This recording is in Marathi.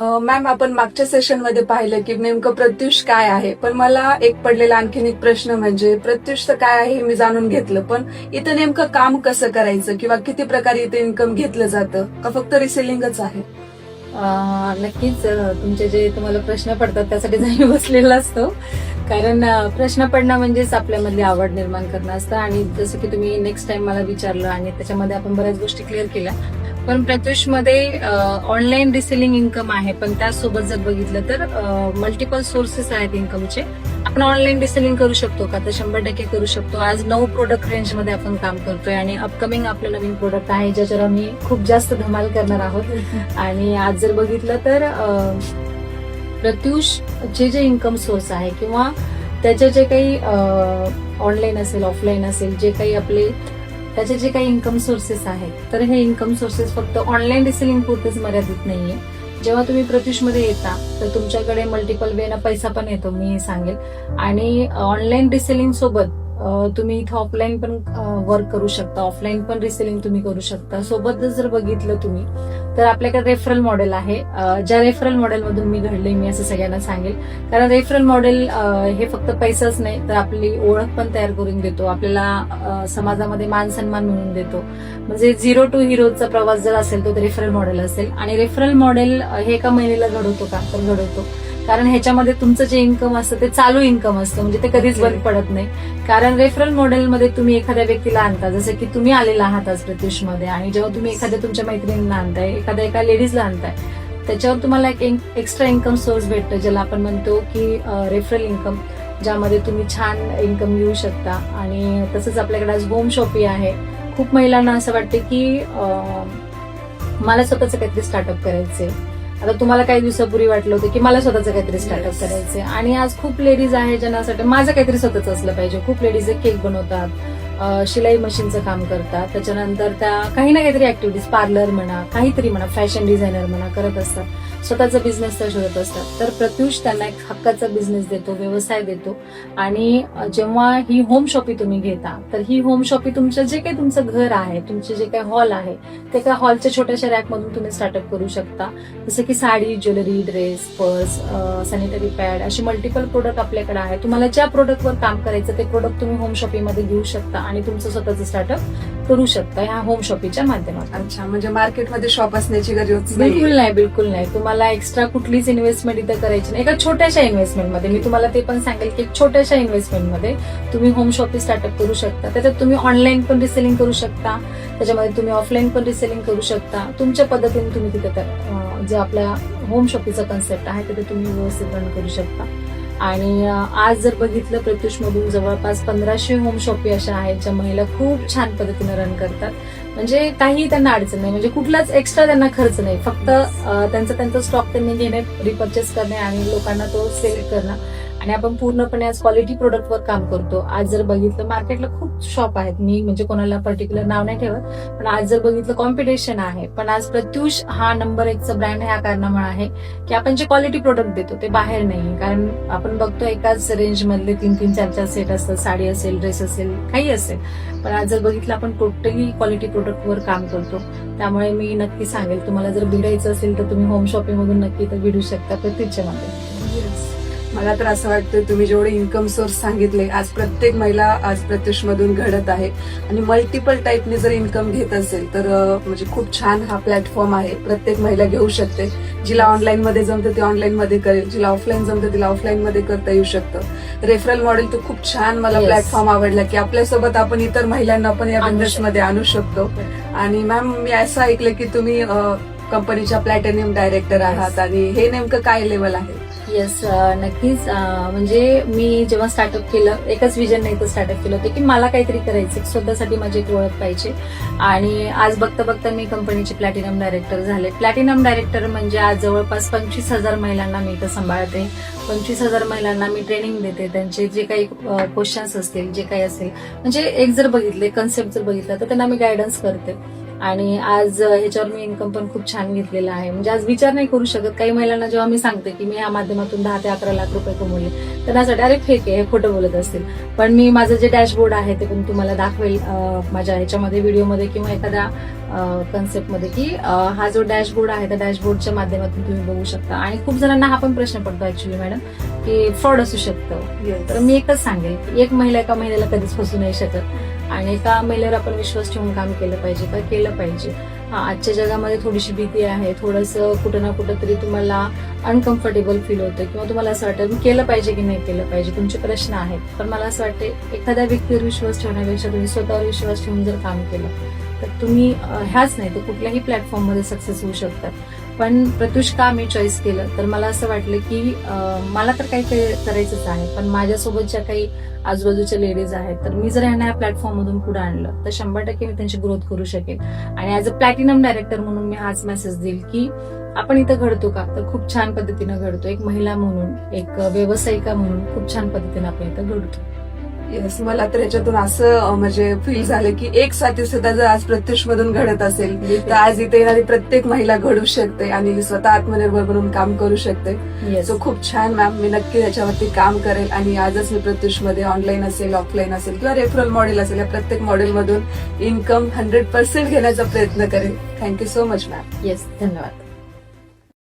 मॅम, आपण मागच्या सेशनमध्ये पाहिलं की नेमकं प्रत्युष काय आहे, पण मला एक पडलेला आणखीन एक प्रश्न म्हणजे प्रत्युषचं काय आहे हे मी जाणून घेतलं, पण इथं नेमकं काम कसं करायचं किंवा किती प्रकारे इथे इन्कम घेतलं जातं का फक्त रिसेलिंगच आहे? नक्कीच तुमचे जे तुम्हाला प्रश्न पडतात त्यासाठी आम्ही बसलेला असतो. कारण प्रश्न पडणं म्हणजेच आपल्यामधली आवड निर्माण करणं असतं. आणि जसं की तुम्ही नेक्स्ट टाइम मला विचारलं आणि त्याच्यामध्ये आपण बऱ्याच गोष्टी क्लिअर केल्या. पण प्रत्युषमध्ये ऑनलाईन रिसेलिंग इन्कम आहे, पण त्यासोबत जर बघितलं तर मल्टिपल सोर्सेस आहेत इन्कमचे. आपण ऑनलाईन रिसेलिंग करू शकतो का, तर 100% करू शकतो. आज 9 प्रोडक्ट रेंजमध्ये आपण काम करतोय आणि अपकमिंग आपलं नवीन प्रोडक्ट आहे ज्याच्यावर आम्ही खूप जास्त धमाल करणार आहोत. आणि आज जर बघितलं तर प्रत्युष जे इन्कम सोर्स आहे किंवा त्याचे जे काही ऑनलाईन असेल ऑफलाईन असेल जे काही आपले त्याचे जे काही इन्कम सोर्सेस आहेत, तर हे इन्कम सोर्सेस फक्त ऑनलाईन रिसेलिंग पुरतेच मर्यादित नाहीये. जेव्हा तुम्ही प्रत्युषमध्ये येता तर तुमच्याकडे मल्टिपल वेना पैसा पण येतो, मी हे सांगेल. आणि ऑनलाईन रिसेलिंग सोबत तुम्ही इथं ऑफलाईन पण वर्क करू शकता, ऑफलाईन पण रिसेलिंग तुम्ही करू शकता. सोबतच जर बघितलं तुम्ही तर आपल्याकडे रेफरल मॉडेल आहे. ज्या रेफरल मॉडेलमधून मी घडले मी असं सगळ्यांना सांगेल. कारण रेफरल मॉडेल हे फक्त पैसाच नाही तर आपली ओळख पण तयार करून देतो, आपल्याला समाजामध्ये मान सन्मान मिळवून देतो. म्हणजे 0 to हिरोचा प्रवास जर असेल तो रेफरल मॉडेल असेल. आणि रेफरल मॉडेल हे एका महिन्याला घडवतो का, तर घडवतो. कारण ह्याच्यामध्ये तुमचं जे इन्कम असतं ते चालू इन्कम असतं, म्हणजे ते कधीच बंद पडत नाही. कारण रेफरल मॉडेलमध्ये तुम्ही एखाद्या व्यक्तीला आणता, जसं की तुम्ही आलेला आहात आज प्रत्युषमध्ये, आणि जेव्हा तुम्ही एखाद्या तुमच्या मैत्रिणींना आणताय, एका लेडीजला आणताय, त्याच्यावर तुम्हाला एक एक्स्ट्रा इन्कम सोर्स भेटतं, ज्याला आपण म्हणतो की रेफरल इन्कम, ज्यामध्ये तुम्ही छान इन्कम घेऊ शकता. आणि तसंच आपल्याकडे आज होम शॉपिंग आहे. खूप महिलांना असं वाटते की मला स्वतःचं काहीतरी स्टार्टअप करायचंय. आता तुम्हाला काही दिवसापूर्वी वाटलं होतं की मला स्वतःचं काहीतरी स्टार्टअप करायचंय, आणि आज खूप लेडीज आहे ज्यांना असं माझं काहीतरी स्वतःच असलं पाहिजे. खूप लेडीज केक बनवतात, शिलाई मशीनचं काम करतात, त्याच्यानंतर त्या काही ना काहीतरी ऍक्टिव्हिटीज, पार्लर म्हणा, काहीतरी म्हणा, फॅशन डिझायनर म्हणा करत असतात, स्वतःचा बिझनेस तर शोधत असतात. तर प्रत्युष त्यांना एक हक्काचा बिझनेस देतो, व्यवसाय देतो. आणि जेव्हा ही होम शॉपिंग तुम्ही घेता तर ही होम शॉपिंग तुमचं जे काही तुमचं घर आहे, तुमचे जे काही हॉल आहे, ते त्या हॉलच्या छोट्याशा रॅकमधून तुम्ही स्टार्टअप करू शकता. जसं की sari, jewellery, dress, purse, sanitary pad, अशी मल्टिपल प्रोडक्ट आपल्याकडे आहे. तुम्हाला ज्या प्रोडक्टवर काम करायचं ते प्रोडक्ट तुम्ही होम शॉपिंग मध्ये घेऊ शकता आणि तुमचं स्वतःचं स्टार्टअप करू शकता ह्या होम शॉपिंगच्या माध्यमातून. अच्छा, म्हणजे मार्केटमध्ये शॉप असण्याची गरज बिलकुल नाही, बिलकुल नाही. तुम्हाला एक्स्ट्रा कुठलीच इन्व्हेस्टमेंट इथं करायची नाही. एका छोट्याशा इन्व्हेस्टमेंटमध्ये, मी तुम्हाला ते पण सांगेल की एक छोट्याशा इन्व्हेस्टमेंटमध्ये तुम्ही होम शॉपिंग स्टार्टअप करू शकता. त्याच्यात तुम्ही ऑनलाईन पण रिसेलिंग करू शकता, त्याच्यामध्ये तुम्ही ऑफलाईन पण रिसेलिंग करू शकता. तुमच्या पद्धतीने तुम्ही तिथे जे आपल्या होम शॉपिंगचा कन्सेप्ट आहे तिथे तुम्ही व्यवस्थित रन करू शकता. आणि आज जर बघितलं प्रत्युषमधून जवळपास 1500 होम शॉपिंग अशा आहेत ज्या महिला खूप छान पद्धतीने रन करतात. म्हणजे काही त्यांना अडचण नाही, म्हणजे कुठलाच एक्स्ट्रा त्यांना खर्च नाही. फक्त त्यांचा स्टॉक त्यांनी घेणे, रिपर्चेस करणे आणि लोकांना तो सेल करणं. आणि आपण पूर्णपणे आज क्वालिटी प्रोडक्टवर काम करतो. आज जर बघितलं मार्केटला खूप शॉप आहेत, मी म्हणजे कोणाला पर्टिक्युलर नाव नाही ठेवत, पण आज जर बघितलं कॉम्पिटिशन आहे. पण आज प्रत्युष हा नंबर 1चा ब्रँड ह्या कारणामुळे आहे की आपण जे क्वालिटी प्रोडक्ट देतो ते बाहेर नाही. कारण आपण बघतो एकाच रेंज मधले 3-3, 4-4 सेट असतात, साडी असेल, ड्रेस असेल, काही असेल. पण आज जर बघितलं आपण टोटली क्वालिटी प्रोडक्टवर काम करतो. त्यामुळे मी नक्की सांगेल तुम्हाला जर भिडायचं असेल तर तुम्ही होम शॉपिंग मधून नक्की तर भिडू शकता प्रत्युषच्या माध्यमातून. मला तर असं वाटतं तुम्ही जेवढे इन्कम सोर्स सांगितले, आज प्रत्येक महिला आज प्रत्युष मधून घडत आहे आणि मल्टिपल टाईपने जर इन्कम घेत असेल तर म्हणजे खूप छान हा प्लॅटफॉर्म आहे. प्रत्येक महिला घेऊ शकते. जिला ऑनलाईन मध्ये जमतं ते ऑनलाईन मध्ये करेल, जिला ऑफलाईन जमतं तिला ऑफलाईन मध्ये करता येऊ शकतं. रेफरल मॉडेल तर खूप छान मला प्लॅटफॉर्म आवडला की आपल्यासोबत आपण इतर महिलांना पण या बिझनेस मध्ये आणू शकतो. आणि मॅम, मी असं ऐकलं की तुम्ही कंपनीच्या प्लॅटिनम डायरेक्टर आहात, आणि हे नेमकं काय लेवल आहे? येस, नक्कीच. म्हणजे मी जेव्हा स्टार्टअप केलं, एकच विजन नाही तर स्टार्टअप केलं होतं की मला काहीतरी करायचं, स्वतःसाठी माझी एक ओळख पाहिजे. आणि आज बघता बघता मी कंपनीचे प्लॅटिनम डायरेक्टर झाले. प्लॅटिनम डायरेक्टर म्हणजे आज जवळपास 25,000 महिलांना मी इथं सांभाळते. 25,000 महिलांना मी ट्रेनिंग देते. त्यांचे जे काही क्वेश्चन्स असतील, जे काही असेल, म्हणजे एक जर बघितले कन्सेप्ट जर बघितला तर त्यांना मी गायडन्स करते. आणि आज ह्याच्यावर मी इन्कम पण खूप छान घेतलेला आहे. म्हणजे आज विचार नाही करू शकत. काही महिलांना जेव्हा मी सांगते की मी या माध्यमातून 10 ते 11 लाख रुपये कमवले, तर त्यासाठी अरे फेक आहे, हे खोटं बोलत असतील. पण मी माझं जे डॅशबोर्ड आहे ते पण तुम्हाला दाखवेल माझ्या ह्याच्यामध्ये, व्हिडिओमध्ये किंवा एखाद्या कन्सेप्टमध्ये, की हा जो डॅशबोर्ड आहे त्या डॅशबोर्डच्या माध्यमातून तुम्ही बघू शकता. आणि खूप जणांना हा पण प्रश्न पडतो ऍक्च्युली मॅडम, की फ्रॉड असू शकतं. तर मी एकच सांगेल की एक महिला एका महिलेला कधीच फसू नाही शकत आणि एका महिलेवर आपण विश्वास ठेवून काम केलं पाहिजे का केलं पाहिजे. आजच्या जगामध्ये थोडीशी भीती आहे, थोडंसं कुठं ना कुठं तरी तुम्हाला अनकम्फर्टेबल फील होतं किंवा तुम्हाला असं वाटतं मी केलं पाहिजे की नाही केलं पाहिजे, तुमचे प्रश्न आहेत. पण मला असं वाटतं एखाद्या व्यक्तीवर विश्वास ठेवण्यापेक्षा तुम्ही स्वतःवर विश्वास ठेवून जर काम केलं तर तुम्ही ह्याच नाही तर कुठल्याही प्लॅटफॉर्ममध्ये सक्सेस होऊ शकतात. पण प्रत्युष का मी चॉईस केलं, तर मला असं वाटलं की मला तर काही करायचंच आहे, पण माझ्यासोबत ज्या काही आजूबाजूच्या लेडीज आहेत, तर मी जर यांना या प्लॅटफॉर्म मधून पुढे आणलं तर 100% मी त्यांची ग्रोथ करू शकेल. आणि ऍज अ प्लॅटिनम डायरेक्टर म्हणून मी हाच मेसेज देईल की आपण इथं घडतो का, तर खूप छान पद्धतीनं घडतो. एक महिला म्हणून, एक व्यावसायिका म्हणून खूप छान पद्धतीने आपण इथं घडतो. येस, मला तर याच्यातून असं म्हणजे फील झालं की एक साथी सुद्धा जर आज प्रत्युष मधून घडत असेल तर आज इथे येणारी प्रत्येक महिला घडू शकते आणि स्वतः आत्मनिर्भर बनून काम करू शकते. Yes. सो खूप छान मॅम, मी नक्की याच्यावरती काम करेल आणि आजच मी प्रत्युष मध्ये ऑनलाईन असेल, ऑफलाईन असेल किंवा रेफरल मॉडेल असेल, या प्रत्येक मॉडेल मधून इन्कम 100% घेण्याचा प्रयत्न करेल. Thank you so much ma'am. Yes, धन्यवाद.